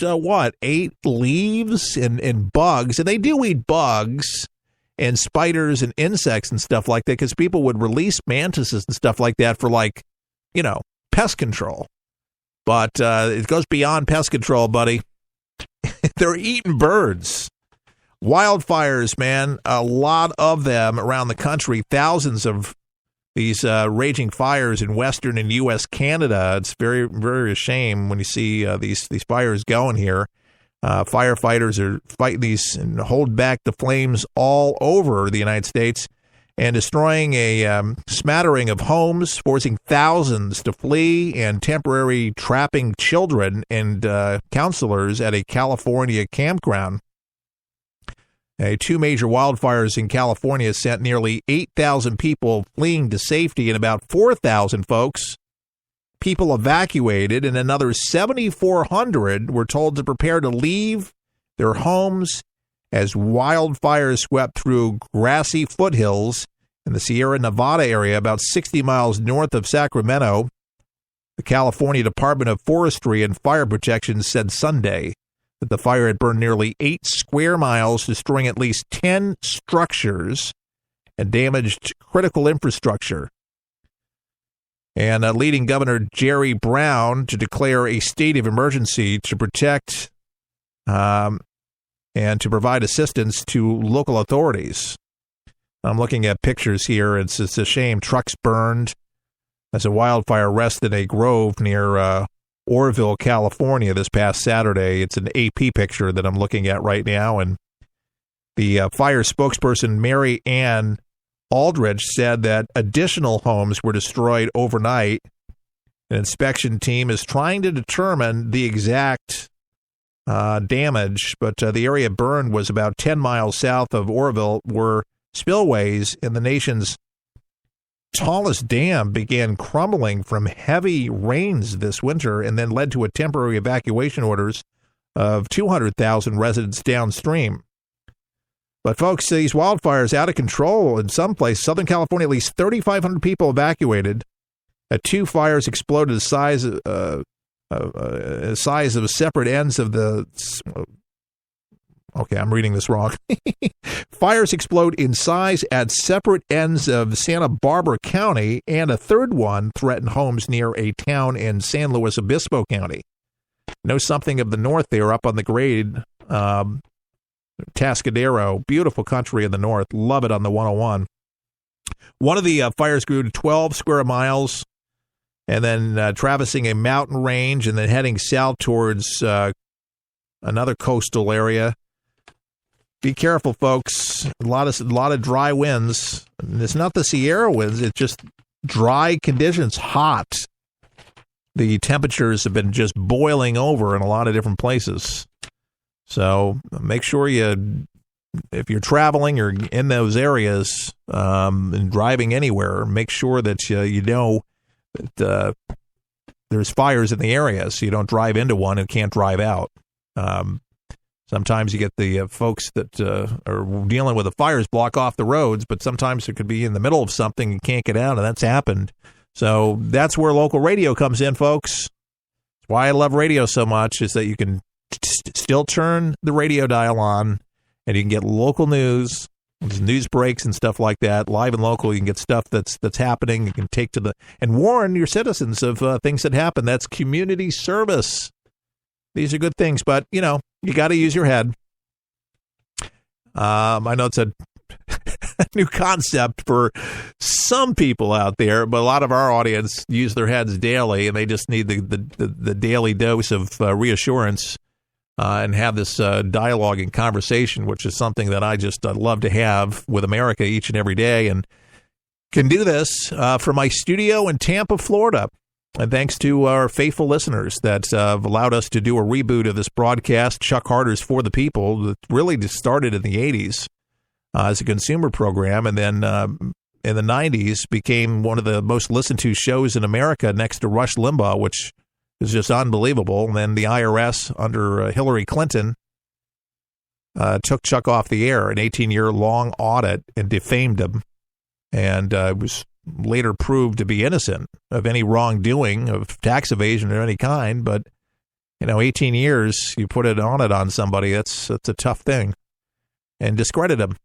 ate leaves and bugs, and they do eat bugs and spiders and insects and stuff like that, because people would release mantises and stuff like that for, pest control. But it goes beyond pest control, buddy. They're eating birds. Wildfires, man, a lot of them around the country, thousands of these raging fires in western and U.S. Canada. It's very, very a shame when you see these fires going here. Firefighters are fighting these and hold back the flames all over the United States and destroying a smattering of homes, forcing thousands to flee and temporarily trapping children and counselors at a California campground. Two major wildfires in California sent nearly 8,000 people fleeing to safety, and about 4,000 people evacuated, and another 7,400 were told to prepare to leave their homes as wildfires swept through grassy foothills in the Sierra Nevada area, about 60 miles north of Sacramento. The California Department of Forestry and Fire Protection said Sunday that the fire had burned nearly 8 square miles, destroying at least 10 structures and damaged critical infrastructure. And leading Governor Jerry Brown to declare a state of emergency to protect and to provide assistance to local authorities. I'm looking at pictures here. It's a shame. Trucks burned as a wildfire arrested a grove near Oroville, California this past Saturday. It's an AP picture that I'm looking at right now. And the fire spokesperson, Mary Ann Aldrich, said that additional homes were destroyed overnight. An inspection team is trying to determine the exact damage, but the area burned was about 10 miles south of Oroville, where spillways in the nation's tallest dam began crumbling from heavy rains this winter and then led to a temporary evacuation orders of 200,000 residents downstream. But folks, these wildfires out of control in some places. Southern California, at least 3,500 people evacuated. Two fires exploded the size of separate ends of the... Okay, I'm reading this wrong. Fires explode in size at separate ends of Santa Barbara County, and a third one threatened homes near a town in San Luis Obispo County. Know something of the north there, up on the grade, Tascadero, beautiful country in the north. Love it on the 101. One of the fires grew to 12 square miles, and then traversing a mountain range and then heading south towards another coastal area. Be careful, folks. A lot of dry winds. And it's not the Sierra winds. It's just dry conditions, hot. The temperatures have been just boiling over in a lot of different places. So make sure if you're traveling or in those areas and driving anywhere, make sure that you know that there's fires in the area, so you don't drive into one and can't drive out. Sometimes you get the folks that are dealing with the fires block off the roads, but sometimes it could be in the middle of something and can't get out, and that's happened. So that's where local radio comes in, folks. That's why I love radio so much, is that you can still turn the radio dial on, and you can get local news, news breaks and stuff like that, live and local. You can get stuff that's happening. You can take to and warn your citizens of things that happen. That's community service. These are good things, but, you got to use your head. I know it's a new concept for some people out there, but a lot of our audience use their heads daily, and they just need the daily dose of reassurance and have this dialogue and conversation, which is something that I just love to have with America each and every day, and can do this from my studio in Tampa, Florida. And thanks to our faithful listeners that have allowed us to do a reboot of this broadcast, Chuck Harder's For the People, that really just started in the 80s as a consumer program, and then in the 90s became one of the most listened to shows in America next to Rush Limbaugh, which is just unbelievable. And then the IRS under Hillary Clinton took Chuck off the air, an 18-year-long audit, and defamed him, and was later proved to be innocent of any wrongdoing of tax evasion of any kind, but 18 years, you put it on somebody, that's a tough thing. And discredit him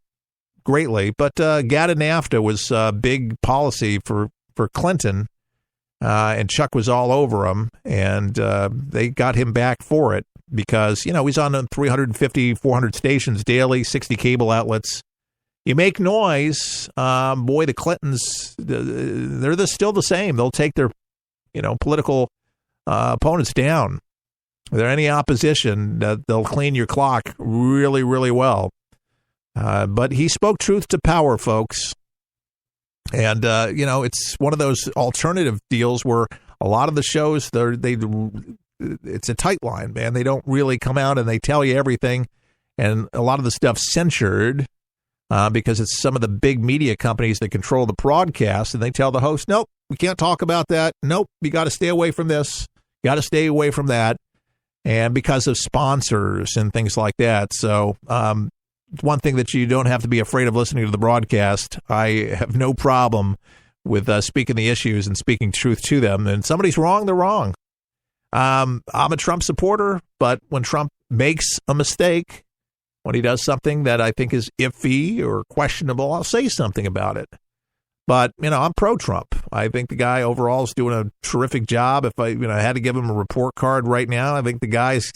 greatly. But GATT and NAFTA was a big policy for Clinton, and Chuck was all over him, and they got him back for it because, he's on 350, 400 stations daily, 60 cable outlets. You make noise, boy, the Clintons, they're still the same. They'll take their, political opponents down. If there any opposition, they'll clean your clock really, really well. But he spoke truth to power, folks. And, it's one of those alternative deals where a lot of the shows, it's a tight line, man. They don't really come out and they tell you everything. And a lot of the stuff's censored because it's some of the big media companies that control the broadcast. And they tell the host, nope, we can't talk about that. Nope, you got to stay away from this. You got to stay away from that. And because of sponsors and things like that. So, one thing that you don't have to be afraid of listening to the broadcast. I have no problem with speaking the issues and speaking truth to them. And somebody's wrong, they're wrong. I'm a Trump supporter, but when Trump makes a mistake, when he does something that I think is iffy or questionable, I'll say something about it. But, I'm pro-Trump. I think the guy overall is doing a terrific job. If I had to give him a report card right now, I think the guy's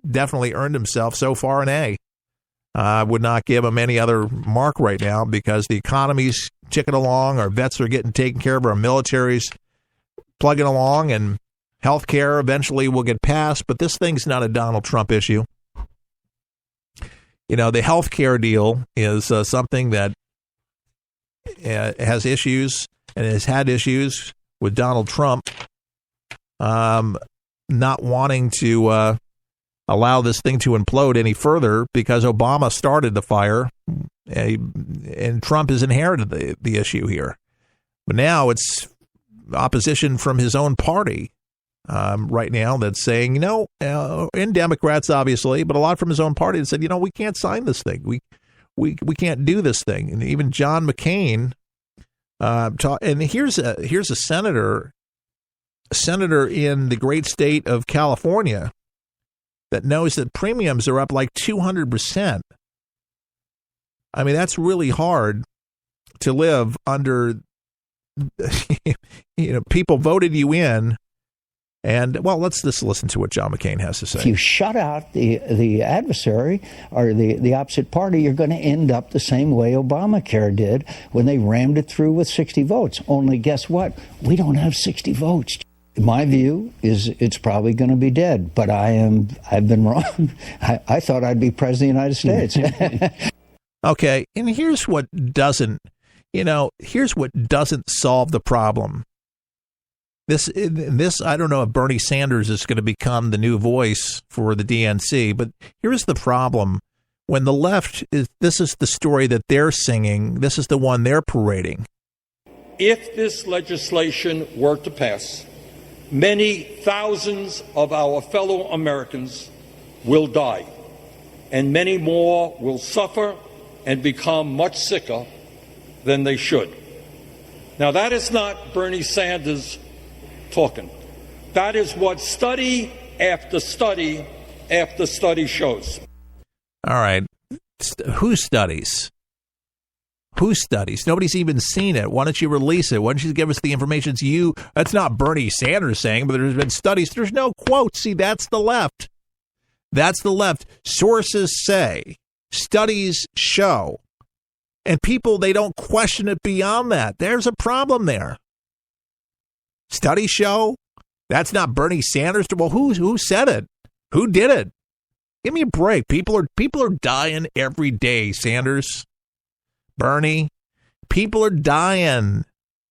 definitely earned himself so far an A. I would not give him any other mark right now because the economy's ticking along, our vets are getting taken care of, our military's plugging along, and health care eventually will get passed. But this thing's not a Donald Trump issue. The health care deal is something that has issues and has had issues with Donald Trump not wanting to allow this thing to implode any further because Obama started the fire and Trump has inherited the issue here. But now it's opposition from his own party right now that's saying, in Democrats, obviously, but a lot from his own party that said, we can't sign this thing. We can't do this thing. And even John McCain and here's a senator in the great state of California that knows that premiums are up like 200%. I mean, that's really hard to live under. People voted you in. And, well, let's just listen to what John McCain has to say. If you shut out the adversary or the opposite party, you're going to end up the same way Obamacare did when they rammed it through with 60 votes. Only guess what? We don't have 60 votes. My view is it's probably going to be dead, but I've been wrong. I thought I'd be president of the United States. Okay, and here's what doesn't solve the problem. This I don't know if Bernie Sanders is going to become the new voice for the DNC, but here's the problem. When the left this is the story that they're singing, this is the one they're parading. If this legislation were to pass, many thousands of our fellow Americans will die, and many more will suffer and become much sicker than they should. Now, that is not Bernie Sanders talking. That is what study after study after study shows. All right. Who studies? Who studies? Nobody's even seen it. Why don't you release it? Why don't you give us the information? That's not Bernie Sanders saying, but there's been studies. There's no quotes. See, that's the left. That's the left. Sources say, studies show. And people, they don't question it beyond that. There's a problem there. Studies show? That's not Bernie Sanders. Well, who said it? Who did it? Give me a break. People are dying every day, Sanders. Bernie, people are dying.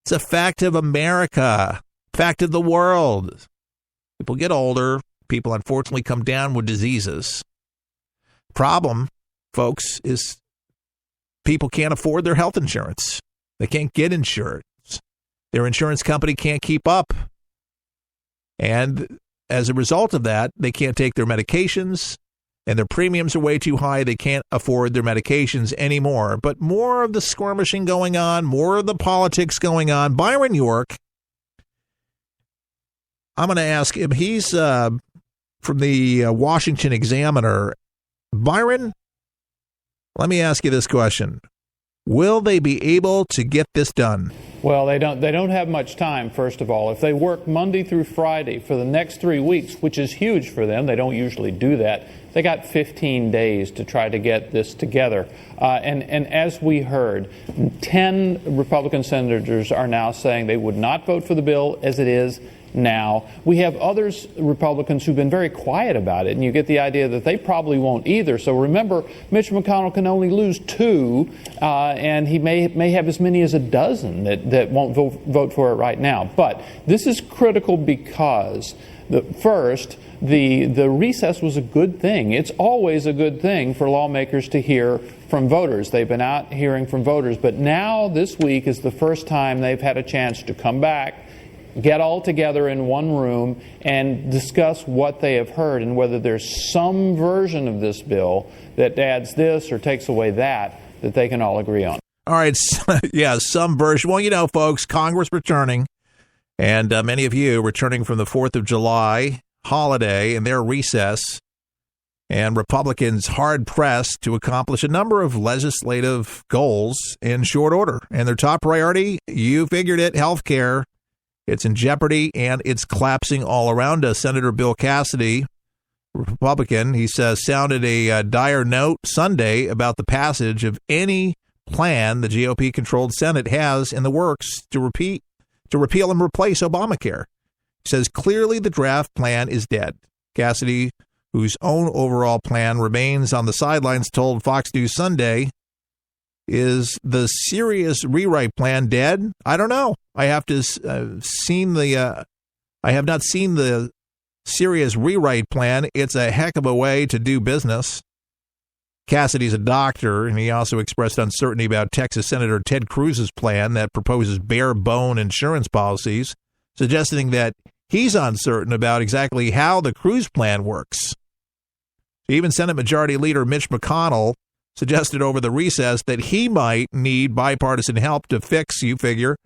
It's a fact of America, fact of the world. People get older. People, unfortunately, come down with diseases. Problem, folks, is people can't afford their health insurance. They can't get insurance. Their insurance company can't keep up. And as a result of that, they can't take their medications. And their premiums are way too high. They can't afford their medications anymore. But more of the skirmishing going on, more of the politics going on. Byron York, I'm going to ask him. He's from the Washington Examiner. Byron, let me ask you this question. Will they be able to get this done? Well, they don't have much time, first of all. If they work Monday through Friday for the next 3 weeks, which is huge for them, they don't usually do that, they got 15 days to try to get this together. And as we heard, 10 Republican senators are now saying they would not vote for the bill as it is now. We have others, Republicans, who've been very quiet about it, and you get the idea that they probably won't either. So remember, Mitch McConnell can only lose 2, and he may have as many as a dozen that won't vote for it right now. But this is critical because, first, the recess was a good thing. It's always a good thing for lawmakers to hear from voters. They've been out hearing from voters, but now this week is the first time they've had a chance to come back, get all together in one room and discuss what they have heard and whether there's some version of this bill that adds this or takes away that they can all agree on. All right. Yeah, some version. Well, you know, folks, Congress returning, and many of you returning from the 4th of July holiday and their recess, and Republicans hard-pressed to accomplish a number of legislative goals in short order. And their top priority, you figured it, health care. It's in jeopardy, and it's collapsing all around us. Senator Bill Cassidy, Republican, he says, sounded a dire note Sunday about the passage of any plan the GOP-controlled Senate has in the works to repeal and replace Obamacare. He says, clearly the draft plan is dead. Cassidy, whose own overall plan remains on the sidelines, told Fox News Sunday, is the serious rewrite plan dead? I don't know. I have to I have not seen the serious rewrite plan. It's a heck of a way to do business. Cassidy's a doctor, and he also expressed uncertainty about Texas Senator Ted Cruz's plan that proposes bare-bone insurance policies, suggesting that he's uncertain about exactly how the Cruz plan works. Even Senate Majority Leader Mitch McConnell suggested over the recess that he might need bipartisan help to fix, you figure,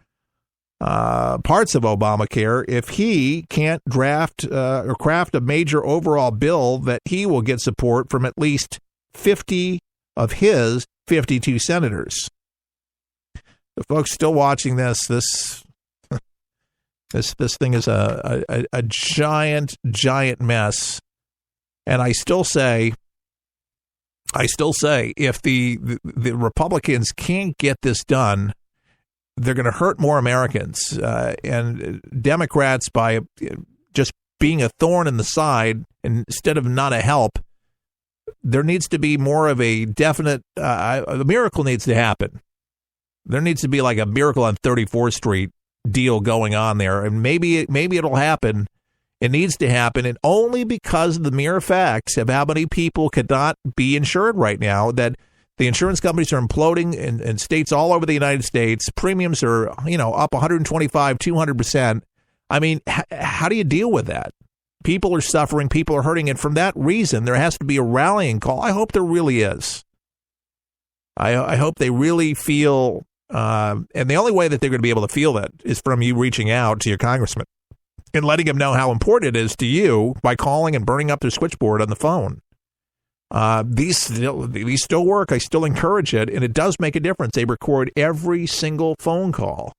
parts of Obamacare if he can't draft or craft a major overall bill that he will get support from at least 50 of his 52 senators. The folks still watching this thing is a giant mess. And I still say, if the Republicans can't get this done, they're going to hurt more Americans. And Democrats, by just being a thorn in the side instead of not a help, there needs to be more of a definite, a miracle needs to happen. There needs to be like a miracle on 34th Street deal going on there. And maybe it'll happen. It needs to happen, and only because of the mere facts of how many people cannot be insured right now, that the insurance companies are imploding in states all over the United States. Premiums are, up 125, 200%. I mean, how do you deal with that? People are suffering. People are hurting. And from that reason, there has to be a rallying call. I hope there really is. I hope they really feel, and the only way that they're going to be able to feel that is from you reaching out to your congressman and letting them know how important it is to you by calling and burning up their switchboard on the phone. These still work. I still encourage it, and it does make a difference. They record every single phone call.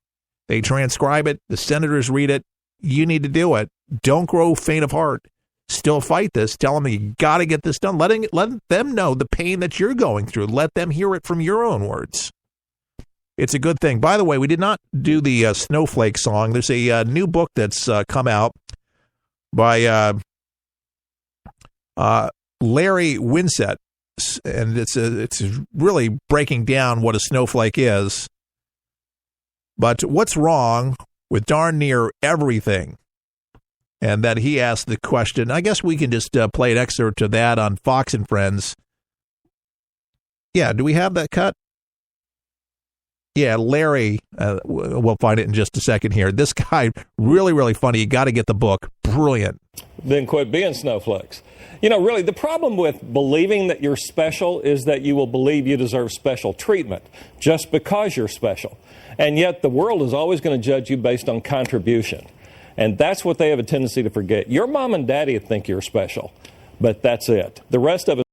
They transcribe it. The senators read it. You need to do it. Don't grow faint of heart. Still fight this. Tell them you got to get this done. Let them know the pain that you're going through. Let them hear it from your own words. It's a good thing. By the way, we did not do the Snowflake song. There's a new book that's come out by Larry Winsett, and it's really breaking down what a snowflake is. But what's wrong with darn near everything? And that he asked the question. I guess we can just play an excerpt of that on Fox and Friends. Yeah, do we have that cut? Yeah, Larry, we'll find it in just a second here. This guy, really, really funny. You got to get the book. Brilliant. Then quit being snowflakes. Really, the problem with believing that you're special is that you will believe you deserve special treatment just because you're special. And yet the world is always going to judge you based on contribution. And that's what they have a tendency to forget. Your mom and daddy think you're special, but that's it. The rest of us